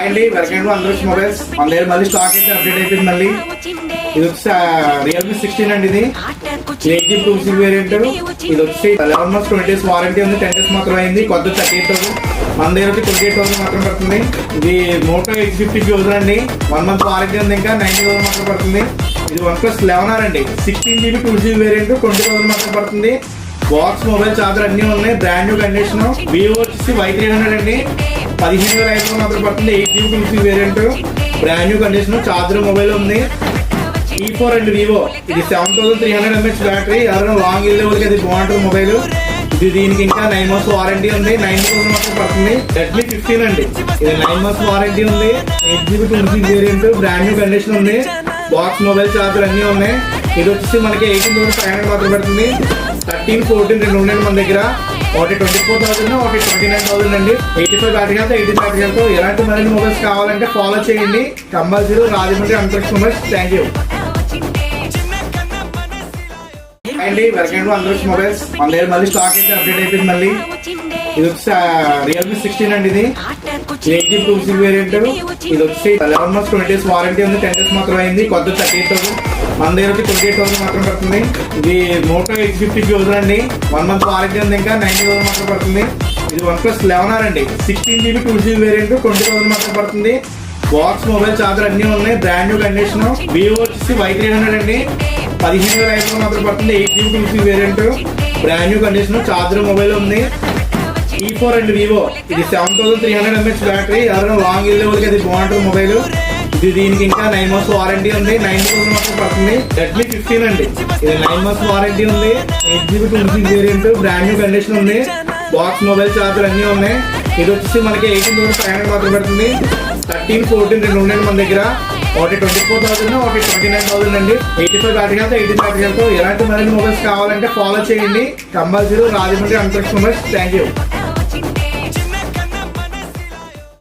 అండి welcome to అందరూ mobiles. మన దగ్గర మళ్ళీ స్టాక్ అయితే అప్డేట్ అయిపోయింది. మళ్ళీ ఇది వచ్చి రియల్మీ 16 అండి. ఇది 8GB 2GB వేరియంట్. ఇది వచ్చి 11 months 20 days వారంటీ ఉంది. 10 days మాత్రం అయింది. కొత్త 38,000. మన దగ్గర 28,000 మాత్రం పడుతుంది. ఇది మోటో X50 అండి. 1 month వారంటీ ఉంది. ఇంకా 90,000 మాత్రం పడుతుంది. ఇది OnePlus 11R అండి. 16GB 2GB వేరియంట్ 20,000 మాత్రం పడుతుంది. బాక్స్ మొబైల్ చార్జర్ అన్ని ఉన్నాయి. Brand new condition. వివో వచ్చి Y300 అండి. 15,500 మాత్రం పడుతుంది. 8GB 2GB variant brand new condition. Charger mobile ఉంది. E4 అండి వివో. ఇది 7300 mAh బ్యాటరీ. ఎవరైనా లాంగ్ వెళ్ళే వాళ్ళకి అది బాగుంటుంది మొబైల్. ఇది దీనికి ఇంకా 9 months వారంటీ ఉంది. 90,000 మాత్రం పడుతుంది. Redmi 15 అండి. ఇది 9 months వారంటీ ఉంది. 8GB 2GB variant brand new condition ఉంది. బాక్స్ మొబైల్ చార్జర్ అన్ని ఉన్నాయి. ఇది వచ్చి మనకి 18,500 మాత్రం పడుతుంది. 13, 14 రెండు ఉన్నాయి మన దగ్గర. ఒకటి 24,000, ఒకటి 29,000 అండి. 85 బ్యాటరీతో 80 బ్యాటరీతో ఎలాంటి మరిన్ని మొబైల్స్ కావాలంటే ఫాలో చేయండి. కంపల్సరీ రాజమండ్రి అంతరిక్ష మొబైల్స్. థ్యాంక్ యూ అండి. వెల్కమ్ టు అందరూ మొబైల్స్. మన దగ్గర మళ్ళీ స్టాక్ అయితే అప్డేట్ అయిపోయింది. మళ్ళీ ఇది వచ్చి రియల్మీ 16 అండి. ఇది 8GB 2GB వేరియంట్. ఇది వచ్చి 11 months 20 days వారంటీ ఉంది. 10 days మాత్రం అయింది. కొత్త 38,000. మన దగ్గర 28,000 మాత్రం పడుతుంది. ఇది మోటో X50 అండి. 1 month వారంటీ ఉంది. ఇంకా 90,000 మాత్రం పడుతుంది. ఇది OnePlus 11R అండి. 16GB 2GB వేరియంట్ 20,000 మాత్రం పడుతుంది. బాక్స్ మొబైల్ చార్జర్ అన్ని ఉన్నాయి. Brand new condition. వివో వచ్చి Y300 అండి. 15,500 మాత్రం పడుతుంది. 8GB 2GB variant brand new condition. Charger mobile ఉంది. E4 అండి వివో. ఇది 7300 mAh బ్యాటరీ. ఎవరైనా లాంగ్ వెళ్ళే వాళ్ళకి అది బాగుంటుంది మొబైల్. ఇది దీనికి ఇంకా 9 months వారంటీ ఉంది. 90,000 మాత్రం పడుతుంది. Redmi 15 అండి. ఇది 9 months వారంటీ ఉంది. 8GB 2GB variant brand new condition ఉంది. బాక్స్ మొబైల్ చార్జర్ అన్ని ఉన్నాయి. ఇది వచ్చి మనకి 18,500 మాత్రం పడుతుంది. 13, 14 రెండు ఉన్నాయి మన దగ్గర. ఒకటి 24,000, ఒకటి 29,000 అండి. 85 బ్యాటరీతో 80 బ్యాటరీతో ఎలాంటి మరిన్ని మొబైల్స్ కావాలంటే ఫాలో చేయండి. కంపల్సరీ రాజమండ్రి అంతరిక్ష మొబైల్స్. Thank you.